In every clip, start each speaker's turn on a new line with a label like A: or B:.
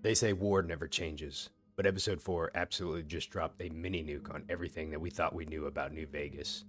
A: They say war never changes, but episode 4 absolutely just dropped a mini nuke on everything that we thought we knew about New Vegas.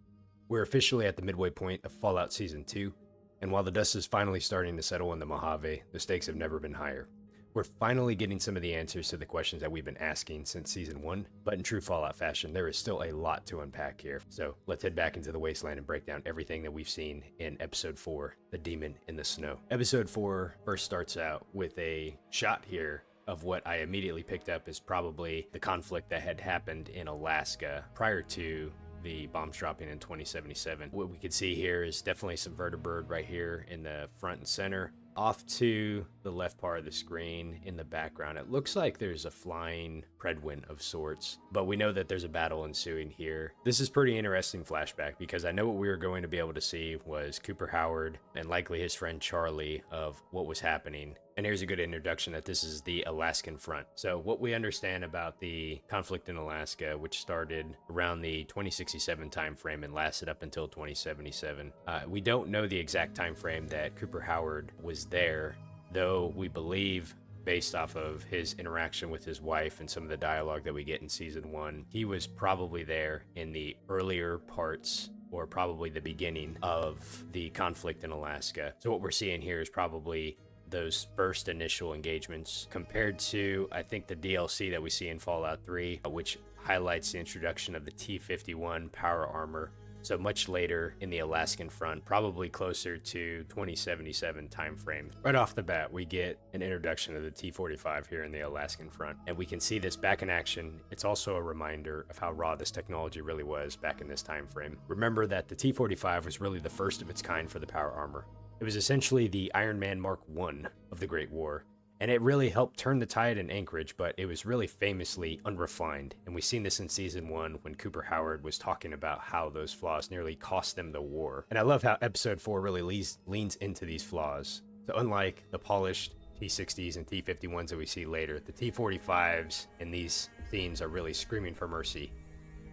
A: We're officially at the midway point of Fallout Season 2, and while the dust is finally starting to settle in the Mojave, the stakes have never been higher. We're finally getting some of the answers to the questions that we've been asking since Season 1, but in true Fallout fashion, there is still a lot to unpack here. So let's head back into the Wasteland and break down everything that we've seen in Episode 4, The Demon in the Snow. Episode 4 first starts out with a shot here of what I immediately picked up is probably the conflict that had happened in Alaska prior to the bombs dropping in 2077. What we can see here is definitely some vertibird right here in the front and center. Off to the left part of the screen in the background, it looks like there's a flying Predwin of sorts, but we know that there's a battle ensuing here. This is pretty interesting flashback because I know what we were going to be able to see was Cooper Howard and likely his friend Charlie of what was happening. And here's a good introduction that this is the Alaskan front. So what we understand about the conflict in Alaska, which started around the 2067 time frame and lasted up until 2077. We don't know the exact time frame that Cooper Howard was there, though we believe, based off of his interaction with his wife and some of the dialogue that we get in Season 1, he was probably there in the earlier parts or probably the beginning of the conflict in Alaska. So what we're seeing here is probably those first initial engagements compared to, I think, the DLC that we see in Fallout 3, which highlights the introduction of the T-51 power armor. So much later in the Alaskan front, probably closer to 2077 timeframe. Right off the bat, we get an introduction of the T-45 here in the Alaskan front, and we can see this back in action. It's also a reminder of how raw this technology really was back in this time frame. Remember that the T-45 was really the first of its kind for the power armor. It was essentially the Iron Man Mark I of the Great War, and it really helped turn the tide in Anchorage, but it was really famously unrefined. And we've seen this in Season 1 when Cooper Howard was talking about how those flaws nearly cost them the war. And I love how Episode 4 really leans into these flaws. So unlike the polished T-60s and T-51s that we see later, the T-45s in these scenes are really screaming for mercy.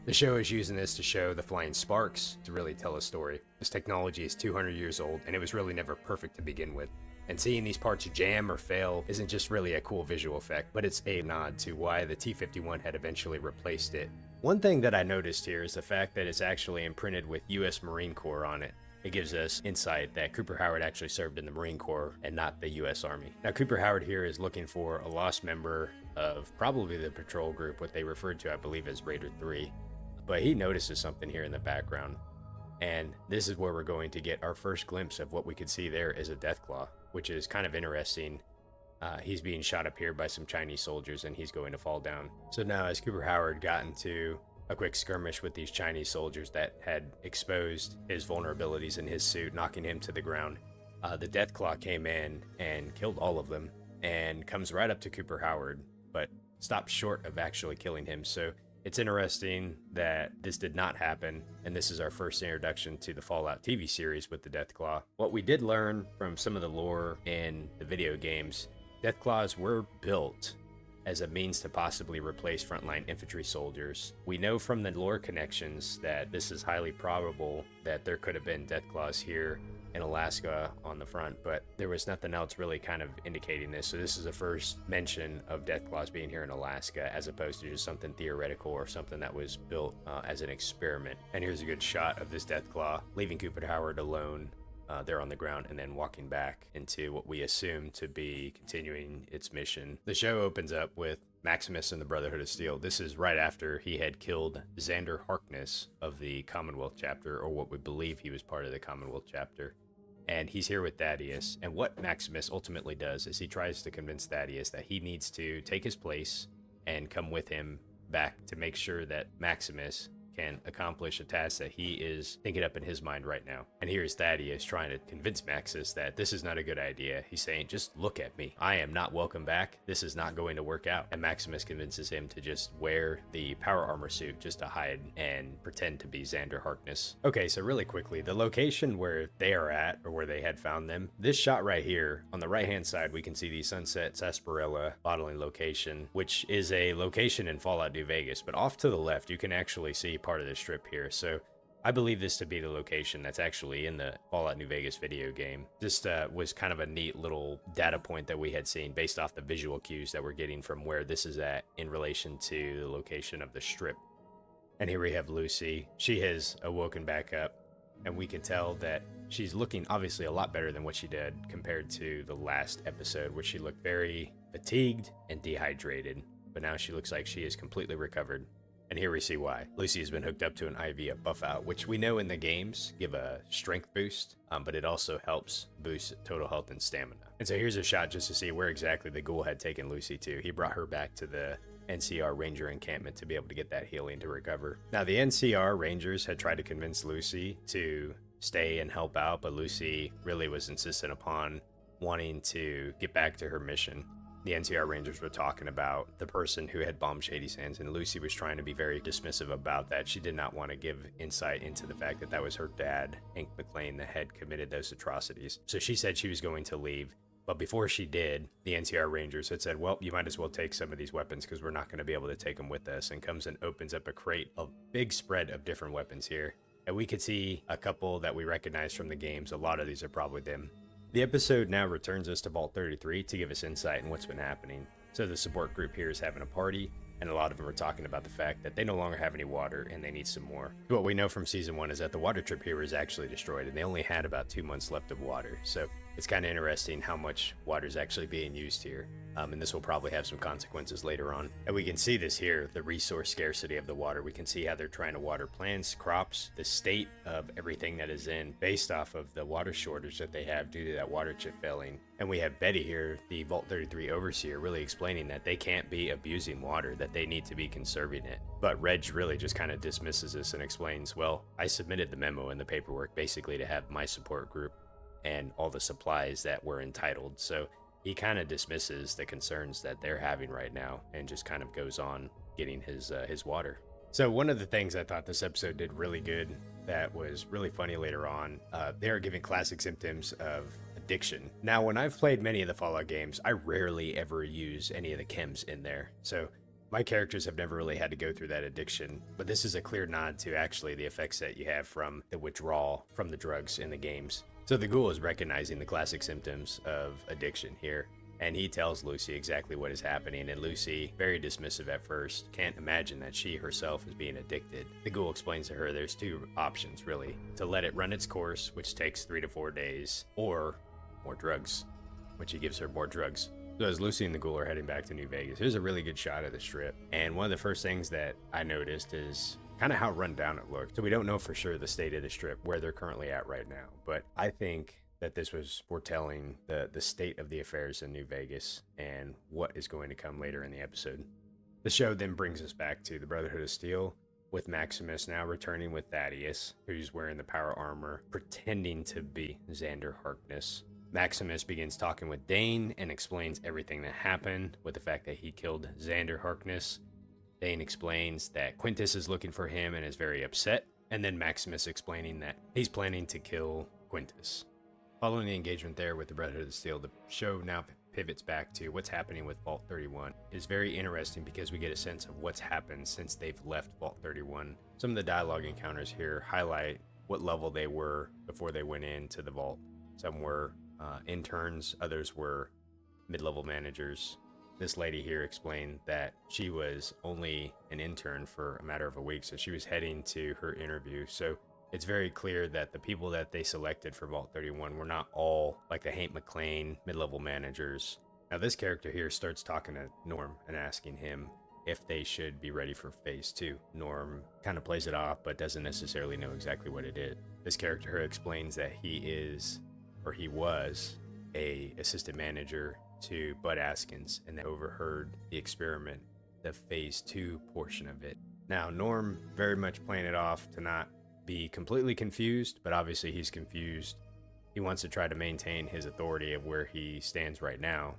A: The show is using this to show the flying sparks to really tell a story. This technology is 200 years old, and it was really never perfect to begin with. And seeing these parts jam or fail isn't just really a cool visual effect, but it's a nod to why the T-51 had eventually replaced it. One thing that I noticed here is the fact that it's actually imprinted with US Marine Corps on it. It gives us insight that Cooper Howard actually served in the Marine Corps and not the US Army. Now, Cooper Howard here is looking for a lost member of probably the patrol group, what they referred to, I believe, as Raider 3. But he notices something here in the background, and this is where we're going to get our first glimpse of what we could see there as a Deathclaw, which is kind of interesting. He's being shot up here by some Chinese soldiers, and he's going to fall down. So now as Cooper Howard got into a quick skirmish with these Chinese soldiers that had exposed his vulnerabilities in his suit, knocking him to the ground, the Deathclaw came in and killed all of them, and comes right up to Cooper Howard, but stops short of actually killing him. So it's interesting that this did not happen, and this is our first introduction to the Fallout TV series with the Deathclaw. What we did learn from some of the lore in the video games, Deathclaws were built as a means to possibly replace frontline infantry soldiers. We know from the lore connections that this is highly probable that there could have been Deathclaws here in Alaska on the front, but there was nothing else really kind of indicating this. So this is the first mention of Deathclaws being here in Alaska, as opposed to just something theoretical or something that was built as an experiment. And here's a good shot of this Deathclaw leaving Cooper Howard alone there on the ground, and then walking back into what we assume to be continuing its mission. The show opens up with Maximus and the Brotherhood of Steel. This is right after he had killed Xander Harkness of the Commonwealth chapter, or what we believe he was part of the Commonwealth chapter. And he's here with Thaddeus. And what Maximus ultimately does is he tries to convince Thaddeus that he needs to take his place and come with him back to make sure that Maximus can accomplish a task that he is thinking up in his mind right now. And here's Thaddeus trying to convince Maxis that this is not a good idea. He's saying, just look at me. I am not welcome back. This is not going to work out. And Maximus convinces him to just wear the power armor suit just to hide and pretend to be Xander Harkness. Okay, so really quickly, the location where they are at, or where they had found them, this shot right here, on the right-hand side, we can see the Sunset Sarsaparilla bottling location, which is a location in Fallout New Vegas. But off to the left, you can actually see part of the strip here. So I believe this to be the location that's actually in the Fallout New Vegas video game. This was kind of a neat little data point that we had seen based off the visual cues that we're getting from where this is at in relation to the location of the strip. And here we have Lucy. She has awoken back up, and we can tell that she's looking obviously a lot better than what she did compared to the last episode, where she looked very fatigued and dehydrated. But now she looks like she is completely recovered. And here we see why. Lucy has been hooked up to an IV of Buffout, which we know in the games give a strength boost, but it also helps boost total health and stamina. And so here's a shot just to see where exactly the ghoul had taken Lucy to. He brought her back to the NCR Ranger encampment to be able to get that healing to recover. Now, the NCR Rangers had tried to convince Lucy to stay and help out, but Lucy really was insistent upon wanting to get back to her mission. The NCR Rangers were talking about the person who had bombed Shady Sands, and Lucy was trying to be very dismissive about that. She did not want to give insight into the fact that that was her dad, Hank McClain, that had committed those atrocities. So she said she was going to leave. But before she did, the NCR Rangers had said, well, you might as well take some of these weapons because we're not going to be able to take them with us, and comes and opens up a crate, a big spread of different weapons here. And we could see a couple that we recognize from the games. A lot of these are probably them. The episode now returns us to Vault 33 to give us insight in what's been happening. So the support group here is having a party, and a lot of them are talking about the fact that they no longer have any water and they need some more. What we know from season 1 is that the water trip here was actually destroyed, and they only had about 2 months left of water. So it's kind of interesting how much water is actually being used here. And this will probably have some consequences later on. And we can see this here, the resource scarcity of the water. We can see how they're trying to water plants, crops, the state of everything that is in based off of the water shortage that they have due to that water chip failing. And we have Betty here, the Vault 33 overseer, really explaining that they can't be abusing water, that they need to be conserving it. But Reg really just kind of dismisses this and explains, well, I submitted the memo and the paperwork basically to have my support group and all the supplies that were entitled. So he kind of dismisses the concerns that they're having right now and just kind of goes on getting his water. So one of the things I thought this episode did really good that was really funny later on, they are giving classic symptoms of addiction. Now, when I've played many of the Fallout games, I rarely ever use any of the chems in there. So my characters have never really had to go through that addiction, but this is a clear nod to actually the effects that you have from the withdrawal from the drugs in the games. So the ghoul is recognizing the classic symptoms of addiction here, and he tells Lucy exactly what is happening, and Lucy, very dismissive at first, can't imagine that she herself is being addicted. The ghoul explains to her there's 2 options, really: to let it run its course, which takes 3 to 4 days, or more drugs, which he gives her more drugs. So as Lucy and the ghoul are heading back to New Vegas, here's a really good shot of the strip, and one of the first things that I noticed is kind of how run down it looked. So we don't know for sure the state of the strip, where they're currently at right now, but I think that this was foretelling the state of the affairs in New Vegas and what is going to come later in the episode. The show then brings us back to the Brotherhood of Steel, with Maximus now returning with Thaddeus, who's wearing the power armor, pretending to be Xander Harkness. Maximus begins talking with Dane and explains everything that happened with the fact that he killed Xander Harkness. Dane explains that Quintus is looking for him and is very upset, and then Maximus explaining that he's planning to kill Quintus. Following the engagement there with the Brotherhood of Steel, the show now pivots back to what's happening with Vault 31. It's very interesting because we get a sense of what's happened since they've left Vault 31. Some of the dialogue encounters here highlight what level they were before they went into the vault. Some were interns, others were mid-level managers. This lady here explained that she was only an intern for a matter of a week, so she was heading to her interview. So it's very clear that the people that they selected for Vault 31 were not all like the Hank McClain mid-level managers. Now this character here starts talking to Norm and asking him if they should be ready for phase 2. Norm kind of plays it off, but doesn't necessarily know exactly what it is. This character here explains that he was a assistant manager to Bud Askins, and they overheard the experiment, the phase 2 portion of it. Now Norm very much playing it off to not be completely confused, but obviously he's confused. He wants to try to maintain his authority of where he stands right now,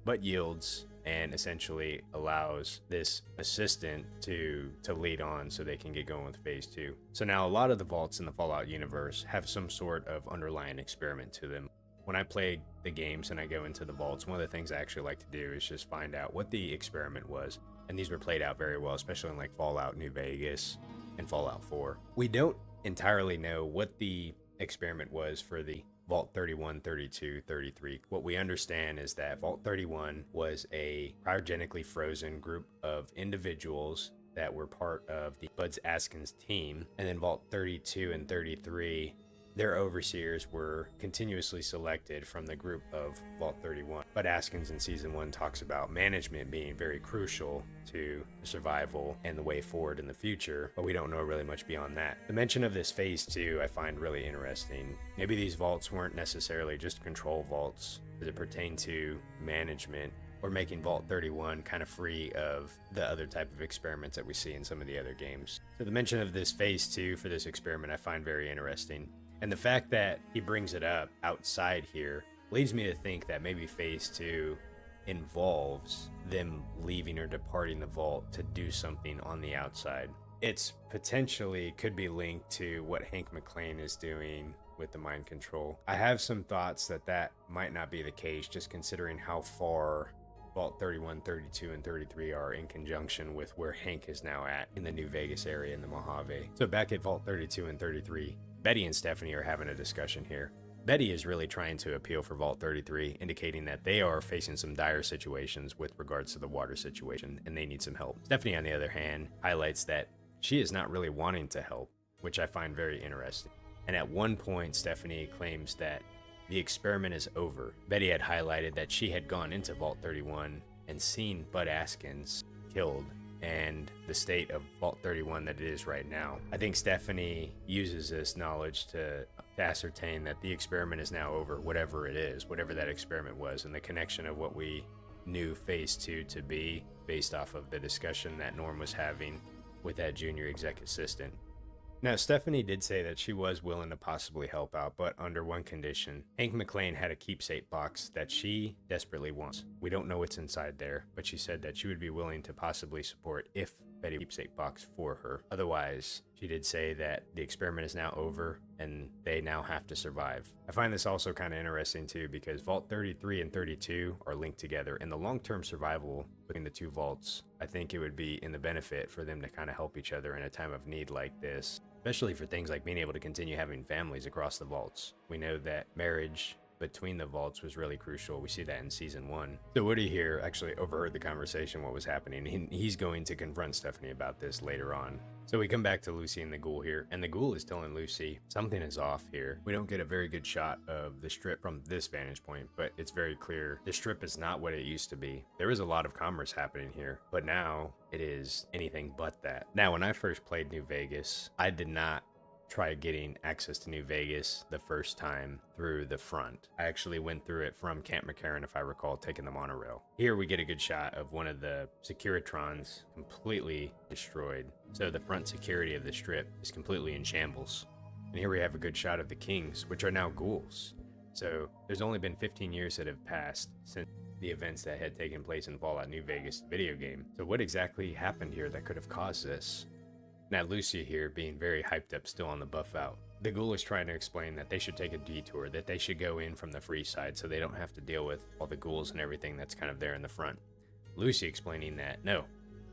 A: but yields and essentially allows this assistant to lead on so they can get going with phase 2. So now a lot of the vaults in the Fallout universe have some sort of underlying experiment to them. When I play the games and I go into the vaults, one of the things I actually like to do is just find out what the experiment was. And these were played out very well, especially in like Fallout New Vegas and Fallout 4. We don't entirely know what the experiment was for the Vault 31, 32, 33. What we understand is that Vault 31 was a cryogenically frozen group of individuals that were part of the Bud Askins team. And then Vault 32 and 33, their overseers were continuously selected from the group of Vault 31. Bud Askins in Season 1 talks about management being very crucial to survival and the way forward in the future, but we don't know really much beyond that. The mention of this Phase 2 I find really interesting. Maybe these vaults weren't necessarily just control vaults as it pertained to management, or making Vault 31 kind of free of the other type of experiments that we see in some of the other games. So the mention of this Phase 2 for this experiment I find very interesting. And the fact that he brings it up outside here leads me to think that maybe Phase 2 involves them leaving or departing the vault to do something on the outside. It's potentially could be linked to what Hank McClain is doing with the mind control. I have some thoughts that might not be the case, just considering how far Vault 31, 32, and 33 are in conjunction with where Hank is now at in the New Vegas area in the Mojave. So back at Vault 32 and 33, Betty and Stephanie are having a discussion here. Betty is really trying to appeal for Vault 33, indicating that they are facing some dire situations with regards to the water situation and they need some help. Stephanie, on the other hand, highlights that she is not really wanting to help, which I find very interesting. And at one point, Stephanie claims that the experiment is over. Betty had highlighted that she had gone into Vault 31 and seen Bud Askins killed and the state of Vault 31 that it is right now. I think Stephanie uses this knowledge to ascertain that the experiment is now over, whatever it is, whatever that experiment was, and the connection of what we knew Phase 2 to be based off of the discussion that Norm was having with that junior exec assistant. Now, Stephanie did say that she was willing to possibly help out, but under one condition. Hank McClain had a keepsake box that she desperately wants. We don't know what's inside there, but she said that she would be willing to possibly support if Betty keepsake box for her. Otherwise, she did say that the experiment is now over and they now have to survive. I find this also kind of interesting too, because Vault 33 and 32 are linked together, and the long-term survival between the two vaults, I think it would be in the benefit for them to kind of help each other in a time of need like this, especially for things like being able to continue having families across the vaults. We know that marriage between the vaults was really crucial. We see that in Season 1. So Woody here actually overheard the conversation, what was happening. He's going to confront Stephanie about this later on. So we come back to Lucy and the ghoul here, and the ghoul is telling Lucy something is off here. We don't get a very good shot of the strip from this vantage point, but it's very clear the strip is not what it used to be. There is a lot of commerce happening here, but now it is anything but that. Now, when I first played New Vegas, I did not try getting access to New Vegas the first time through the front. I actually went through it from Camp McCarran, if I recall, taking the monorail. Here we get a good shot of one of the Securitrons completely destroyed. So the front security of the strip is completely in shambles. And here we have a good shot of the Kings, which are now ghouls. So there's only been 15 years that have passed since the events that had taken place in Fallout New Vegas video game. So what exactly happened here that could have caused this? Now Lucy here being very hyped up still on the Buffout. The ghoul is trying to explain that they should take a detour, that they should go in from the free side so they don't have to deal with all the ghouls and everything that's kind of there in the front. Lucy explaining that, no,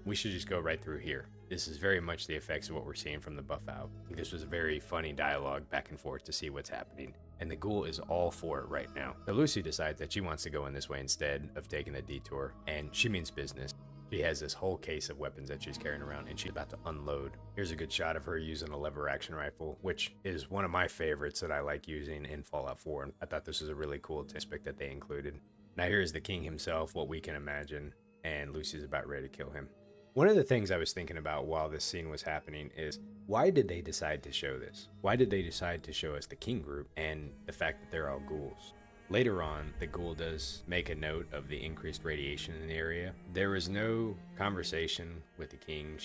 A: we should just go right through here. This is very much the effects of what we're seeing from the Buffout. This was a very funny dialogue back and forth to see what's happening. And the ghoul is all for it right now. So Lucy decides that she wants to go in this way instead of taking the detour, and she means business. She has this whole case of weapons that she's carrying around, and she's about to unload. Here's a good shot of her using a lever action rifle, which is one of my favorites that I like using in Fallout 4. And I thought this was a really cool aspect that they included. Now here's the king himself, what we can imagine, and Lucy's about ready to kill him. One of the things I was thinking about while this scene was happening is, why did they decide to show this? Why did they decide to show us the king group and the fact that they're all ghouls? Later on, the ghoul does make a note of the increased radiation in the area. There was no conversation with the king.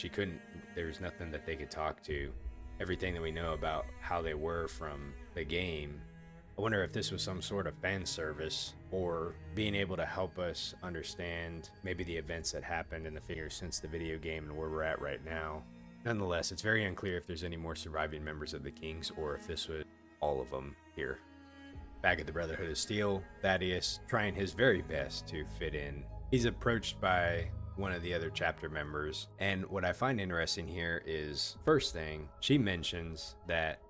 A: There was nothing that they could talk to. Everything that we know about how they were from the game, I wonder if this was some sort of fan service or being able to help us understand maybe the events that happened in the figures since the video game and where we're at right now. Nonetheless, it's very unclear if there's any more surviving members of the Kings or if this was all of them here. Back at the Brotherhood of Steel, Thaddeus trying his very best to fit in. He's approached by one of the other chapter members. And what I find interesting here is, first thing, she mentions that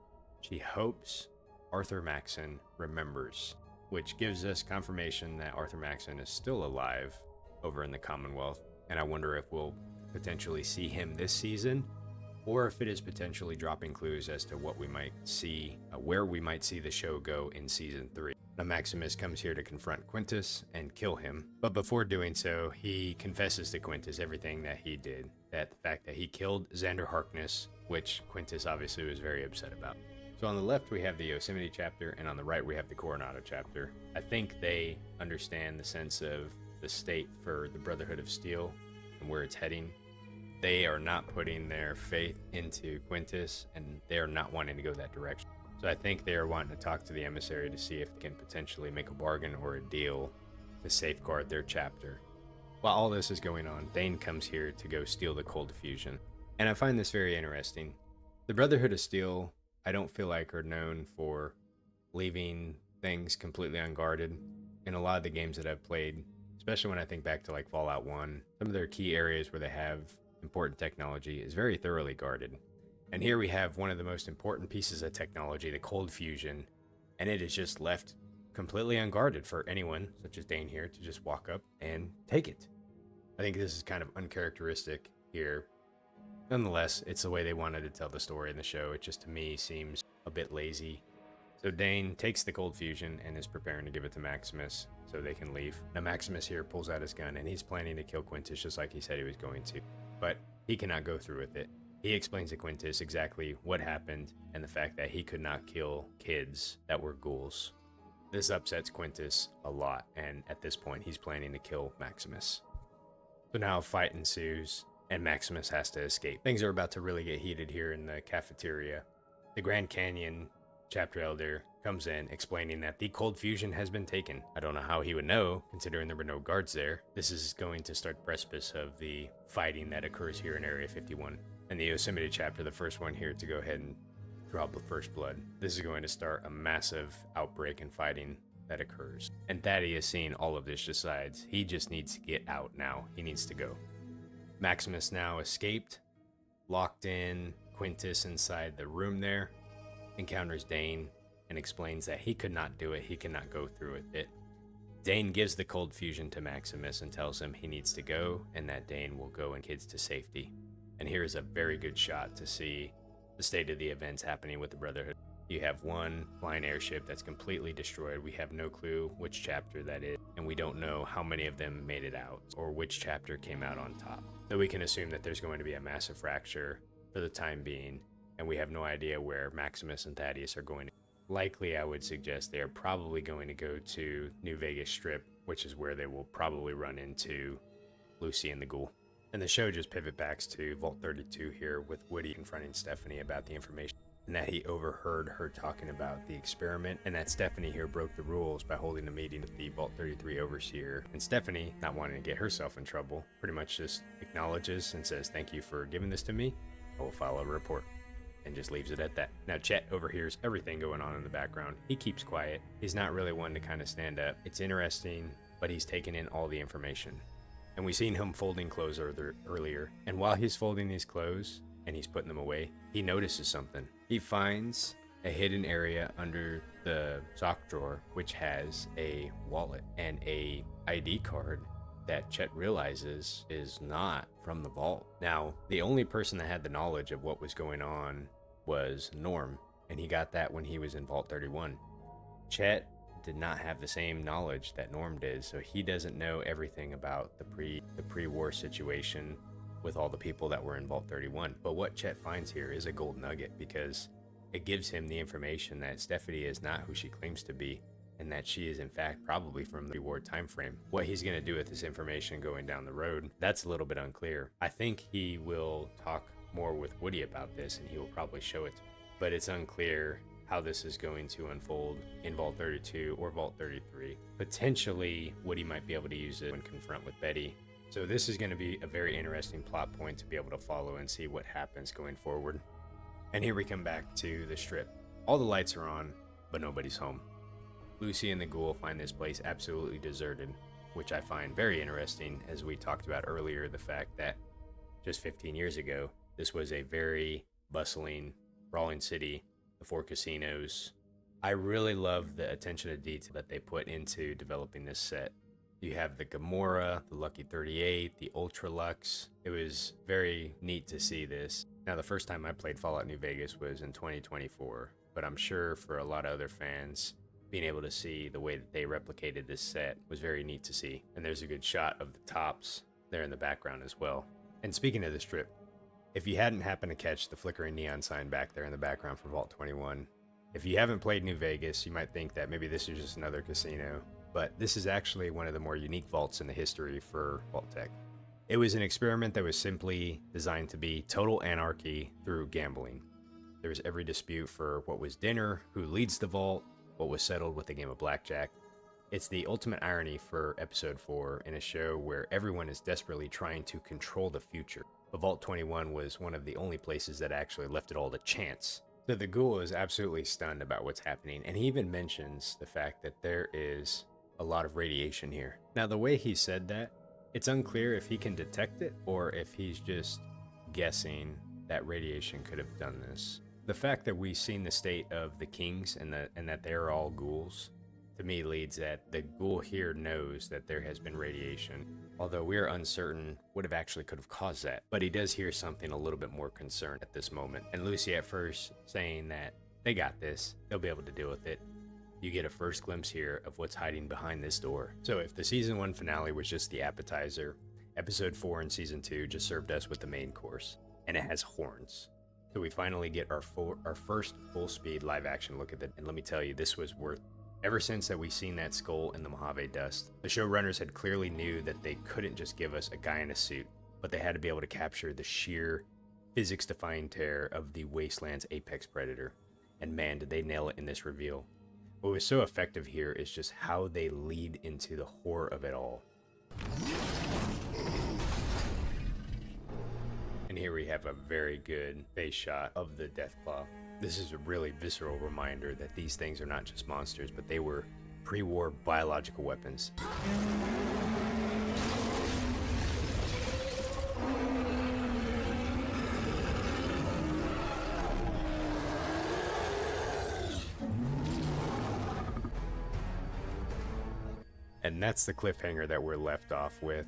A: she hopes Arthur Maxon remembers, which gives us confirmation that Arthur Maxon is still alive over in the Commonwealth. And I wonder if we'll potentially see him this season, or if it is potentially dropping clues as to what we might see, where we might see the show go in season 3. Now Maximus comes here to confront Quintus and kill him, but before doing so, he confesses to Quintus everything that he did, that the fact that he killed Xander Harkness, which Quintus obviously was very upset about. So on the left we have the Yosemite chapter, and on the right we have the Coronado chapter. I think they understand the sense of the state for the Brotherhood of Steel and where it's heading. They are not putting their faith into Quintus, and they are not wanting to go that direction. So I think they are wanting to talk to the emissary to see if they can potentially make a bargain or a deal to safeguard their chapter. While all this is going on, Dane comes here to go steal the Cold Fusion. And I find this very interesting. The Brotherhood of Steel, I don't feel like are known for leaving things completely unguarded. In a lot of the games that I've played, especially when I think back to like Fallout 1, some of their key areas where they have important technology is very thoroughly guarded. And here we have one of the most important pieces of technology, the Cold Fusion, and it is just left completely unguarded for anyone, such as Dane here, to just walk up and take it. I think this is kind of uncharacteristic here. Nonetheless, it's the way they wanted to tell the story in the show. It just, to me, seems a bit lazy. So Dane takes the Cold Fusion and is preparing to give it to Maximus so they can leave. Now Maximus here pulls out his gun, and he's planning to kill Quintus just like he said he was going to, but he cannot go through with it. He explains to Quintus exactly what happened and the fact that he could not kill kids that were ghouls. This upsets Quintus a lot, and at this point he's planning to kill Maximus. So now a fight ensues, and Maximus has to escape. Things are about to really get heated here in the cafeteria. The Grand Canyon chapter elder comes in explaining that the Cold Fusion has been taken. I don't know how he would know, considering there were no guards there. This is going to start the precipice of the fighting that occurs here in Area 51. And the Yosemite chapter, the first one here to go ahead and draw the first blood. This is going to start a massive outbreak and fighting that occurs. And Thaddeus, seeing all of this, decides he just needs to get out now. He needs to go. Maximus now escaped, locked in Quintus inside the room there, encounters Dane, and explains that he could not do it. He cannot go through with it. Dane gives the Cold Fusion to Maximus and tells him he needs to go, and that Dane will go and kids to safety. And here is a very good shot to see the state of the events happening with the Brotherhood. You have one flying airship that's completely destroyed. We have no clue which chapter that is, and we don't know how many of them made it out or which chapter came out on top. So we can assume that there's going to be a massive fracture for the time being, and we have no idea where Maximus and Thaddeus are going to. Likely, I would suggest they are probably going to go to New Vegas Strip, which is where they will probably run into Lucy and the Ghoul. And the show just pivot backs to Vault 32 here with Woody confronting Stephanie about the information, and that he overheard her talking about the experiment, and that Stephanie here broke the rules by holding a meeting with the Vault 33 overseer. And Stephanie, not wanting to get herself in trouble, pretty much just acknowledges and says, "Thank you for giving this to me. I will file a report." And just leaves it at that. Now Chet overhears everything going on in the background. He keeps quiet. He's not really one to kind of stand up. It's interesting, but he's taking in all the information. And we've seen him folding clothes earlier. And while he's folding these clothes and he's putting them away, he notices something. He finds a hidden area under the sock drawer, which has a wallet and a ID card that Chet realizes is not from the vault. Now, the only person that had the knowledge of what was going on was Norm, and he got that when he was in Vault 31. Chet did not have the same knowledge that Norm did, so he doesn't know everything about the pre-war situation with all the people that were in Vault 31. But what Chet finds here is a gold nugget, because it gives him the information that Stephanie is not who she claims to be, and that she is in fact probably from the war time frame. What he's going to do with this information going down the road, that's a little bit unclear. I think he will talk more with Woody about this, and he will probably show it, but it's unclear how this is going to unfold in Vault 32 or Vault 33. Potentially, Woody might be able to use it when confront with Betty. So this is going to be a very interesting plot point to be able to follow and see what happens going forward. And here we come back to the strip. All the lights are on, but nobody's home. Lucy and the Ghoul find this place absolutely deserted. which I find very interesting, as we talked about earlier, the fact that just 15 years ago, this was a very bustling, brawling city, the 4 casinos. I really love the attention to detail that they put into developing this set. You have the Gamora, the Lucky 38, the Ultra Lux. It was very neat to see this. Now, the first time I played Fallout New Vegas was in 2024, but I'm sure for a lot of other fans, being able to see the way that they replicated this set was very neat to see. And there's a good shot of the tops there in the background as well. And speaking of the strip, if you hadn't happened to catch the flickering neon sign back there in the background for Vault 21, if you haven't played New Vegas, you might think that maybe this is just another casino, but this is actually one of the more unique vaults in the history for Vault-Tec. It was an experiment that was simply designed to be total anarchy through gambling. There was every dispute for what was dinner, who leads the vault, what was settled with a game of blackjack. It's the ultimate irony for episode 4 in a show where everyone is desperately trying to control the future. But Vault 21 was one of the only places that actually left it all to chance. So the ghoul is absolutely stunned about what's happening, and he even mentions the fact that there is a lot of radiation here. Now, the way he said that, it's unclear if he can detect it or if he's just guessing that radiation could have done this. The fact that we've seen the state of the kings and that they're all ghouls, to me leads that the ghoul here knows that there has been radiation, although we're uncertain what could have caused that. But he does hear something a little bit more concerned at this moment. And Lucy at first saying that they got this, they'll be able to deal with it. You get a first glimpse here of what's hiding behind this door. So if the season 1 finale was just the appetizer, episode 4 in season 2 just served us with the main course, and it has horns. So we finally get our first full-speed live-action look at it, and let me tell you, this was worth it. Ever since that we seen that skull in the Mojave dust, the showrunners had clearly knew that they couldn't just give us a guy in a suit, but they had to be able to capture the sheer physics-defying terror of the Wasteland's apex predator. And man, did they nail it in this reveal. What was so effective here is just how they lead into the horror of it all. And here we have a very good face shot of the Deathclaw. This is a really visceral reminder that these things are not just monsters, but they were pre-war biological weapons. And that's the cliffhanger that we're left off with,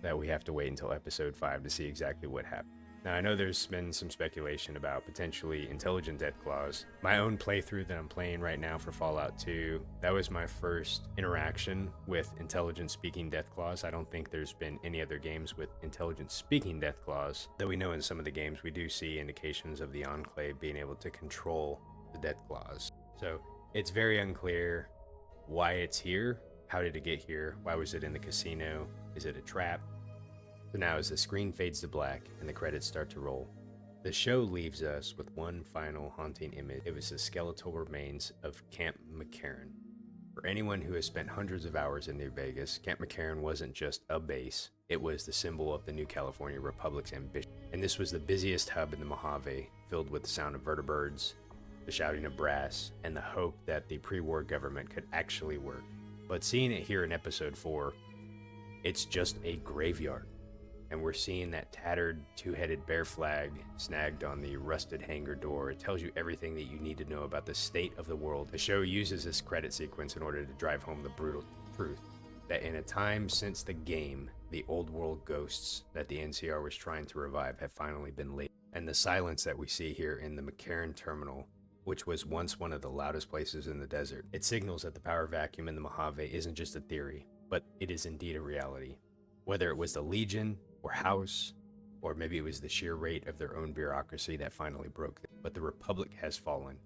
A: that we have to wait until episode 5 to see exactly what happened. Now, I know there's been some speculation about potentially intelligent Deathclaws. My own playthrough that I'm playing right now for Fallout 2, that was my first interaction with intelligent speaking Deathclaws. I don't think there's been any other games with intelligent speaking Deathclaws. Though we know in some of the games we do see indications of the Enclave being able to control the Deathclaws. So it's very unclear why it's here. How did it get here? Why was it in the casino? Is it a trap? So now as the screen fades to black and the credits start to roll, the show leaves us with one final haunting image. It was the skeletal remains of Camp McCarran. For anyone who has spent hundreds of hours in New Vegas, Camp McCarran wasn't just a base, it was the symbol of the New California Republic's ambition. And this was the busiest hub in the Mojave, filled with the sound of vertibirds, the shouting of brass, and the hope that the pre-war government could actually work. But seeing it here in episode 4, it's just a graveyard. And we're seeing that tattered two-headed bear flag snagged on the rusted hangar door. It tells you everything that you need to know about the state of the world. The show uses this credit sequence in order to drive home the brutal truth that in a time since the game, the old world ghosts that the NCR was trying to revive have finally been laid. And the silence that we see here in the McCarran terminal, which was once one of the loudest places in the desert, it signals that the power vacuum in the Mojave isn't just a theory, but it is indeed a reality. Whether it was the Legion, or House, or maybe it was the sheer rate of their own bureaucracy that finally broke them. But the Republic has fallen.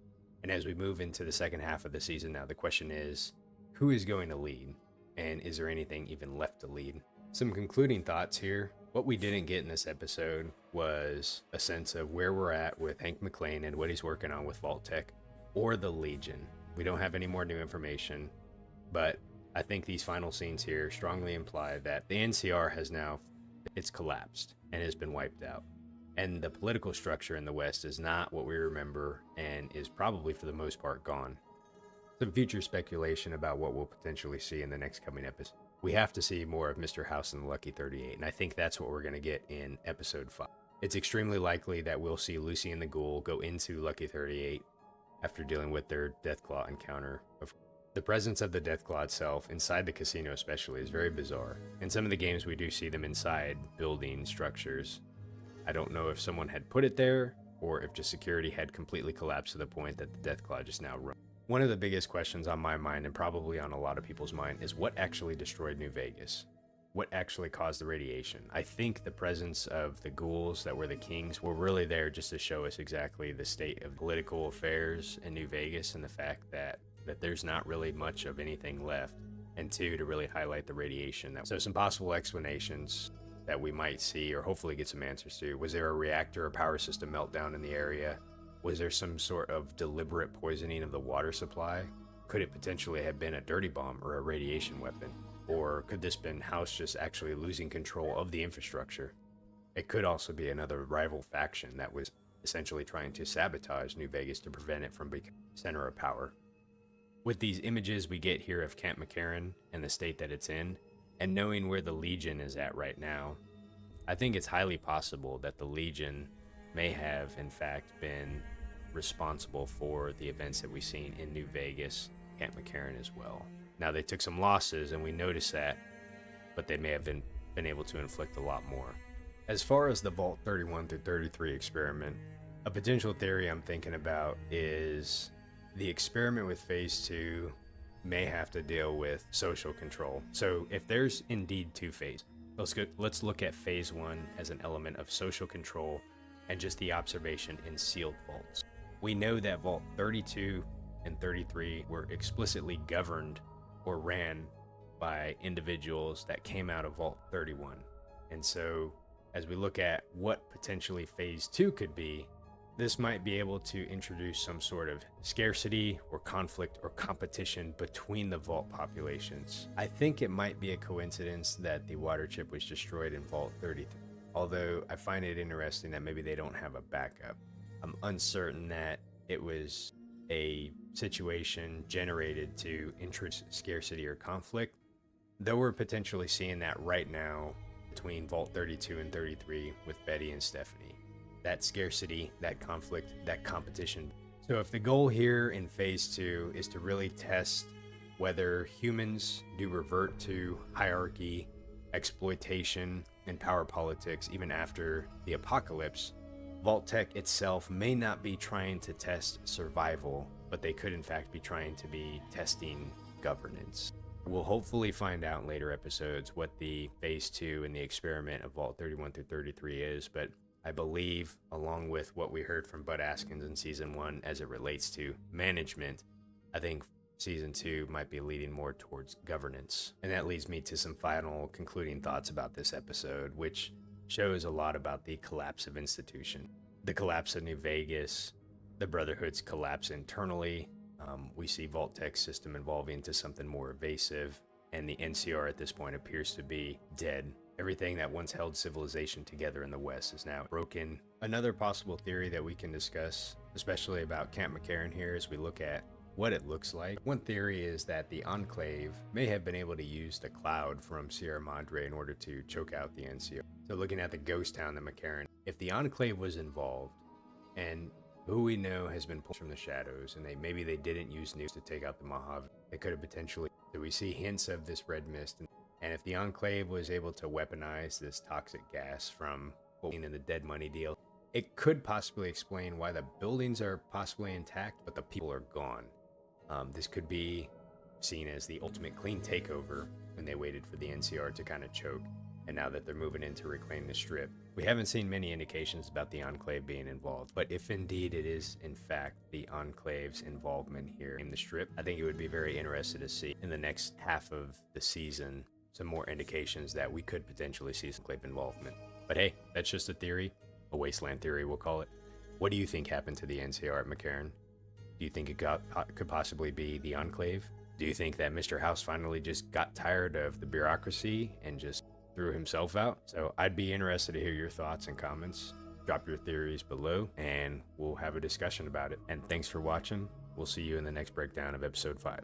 A: And as we move into the second half of the season now, the question is, who is going to lead? And is there anything even left to lead? Some concluding thoughts here. What we didn't get in this episode was a sense of where we're at with Hank McClane and what he's working on with Vault-Tec, or the Legion. We don't have any more new information, but I think these final scenes here strongly imply that the NCR has now it's collapsed and has been wiped out. And the political structure in the West is not what we remember and is probably for the most part gone. Some future speculation about what we'll potentially see in the next coming episode. We have to see more of Mr. House and the Lucky 38, and I think that's what we're going to get in episode 5. It's extremely likely that we'll see Lucy and the Ghoul go into Lucky 38 after dealing with their Deathclaw encounter. The presence of the Deathclaw itself, inside the casino especially, is very bizarre. In some of the games we do see them inside building structures. I don't know if someone had put it there, or if just security had completely collapsed to the point that the Deathclaw just now runs. One of the biggest questions on my mind, and probably on a lot of people's mind, is what actually destroyed New Vegas? What actually caused the radiation? I think the presence of the ghouls that were the kings were really there just to show us exactly the state of political affairs in New Vegas, and the fact that there's not really much of anything left, and two, to really highlight the radiation. So some possible explanations that we might see, or hopefully get some answers to. Was there a reactor or power system meltdown in the area? Was there some sort of deliberate poisoning of the water supply? Could it potentially have been a dirty bomb or a radiation weapon? Or could this been House just actually losing control of the infrastructure? It could also be another rival faction that was essentially trying to sabotage New Vegas to prevent it from becoming the center of power. With these images we get here of Camp McCarran and the state that it's in, and knowing where the Legion is at right now, I think it's highly possible that the Legion may have, in fact, been responsible for the events that we've seen in New Vegas, Camp McCarran as well. Now, they took some losses, and we noticed that, but they may have been able to inflict a lot more. As far as the Vault 31 through 33 experiment, a potential theory I'm thinking about is the experiment with Phase 2 may have to deal with social control. So if there's indeed 2 phases, let's look at Phase 1 as an element of social control and just the observation in sealed vaults. We know that Vault 32 and 33 were explicitly governed or ran by individuals that came out of Vault 31. And so as we look at what potentially Phase 2 could be, this might be able to introduce some sort of scarcity or conflict or competition between the vault populations. I think it might be a coincidence that the water chip was destroyed in Vault 33, although I find it interesting that maybe they don't have a backup. I'm uncertain that it was a situation generated to introduce scarcity or conflict, though we're potentially seeing that right now between Vault 32 and 33 with Betty and Stephanie. That scarcity, that conflict, that competition. So if the goal here in Phase 2 is to really test whether humans do revert to hierarchy, exploitation, and power politics even after the apocalypse, Vault-Tec itself may not be trying to test survival, but they could in fact be trying to be testing governance. We'll hopefully find out in later episodes what the Phase 2 and the experiment of Vault 31 through 33 is, but I believe, along with what we heard from Bud Askins in Season 1 as it relates to management, I think Season 2 might be leading more towards governance. And that leads me to some final concluding thoughts about this episode, which shows a lot about the collapse of institution. The collapse of New Vegas, the Brotherhood's collapse internally. We see Vault-Tec's system evolving into something more evasive, and the NCR at this point appears to be dead. Everything that once held civilization together in the West is now broken. Another possible theory that we can discuss, especially about Camp McCarran here, as we look at what it looks like. One theory is that the Enclave may have been able to use the cloud from Sierra Madre in order to choke out the NCR. So looking at the ghost town, the McCarran, if the Enclave was involved, and who we know has been pulled from the shadows, and maybe they didn't use nukes to take out the Mojave, they could have potentially, so we see hints of this red mist. And if the Enclave was able to weaponize this toxic gas from being in the Dead Money deal, it could possibly explain why the buildings are possibly intact, but the people are gone. This could be seen as the ultimate clean takeover when they waited for the NCR to kind of choke, and now that they're moving in to reclaim the Strip. We haven't seen many indications about the Enclave being involved, but if indeed it is, in fact, the Enclave's involvement here in the Strip, I think it would be very interesting to see in the next half of the season some more indications that we could potentially see some Enclave involvement. But hey, that's just a theory, a Wasteland theory we'll call it. What do you think happened to the NCR at McCarran? Do you think it could possibly be the Enclave? Do you think that Mr. House finally just got tired of the bureaucracy and just threw himself out? So I'd be interested to hear your thoughts and comments. Drop your theories below and we'll have a discussion about it. And thanks for watching. We'll see you in the next breakdown of episode 5.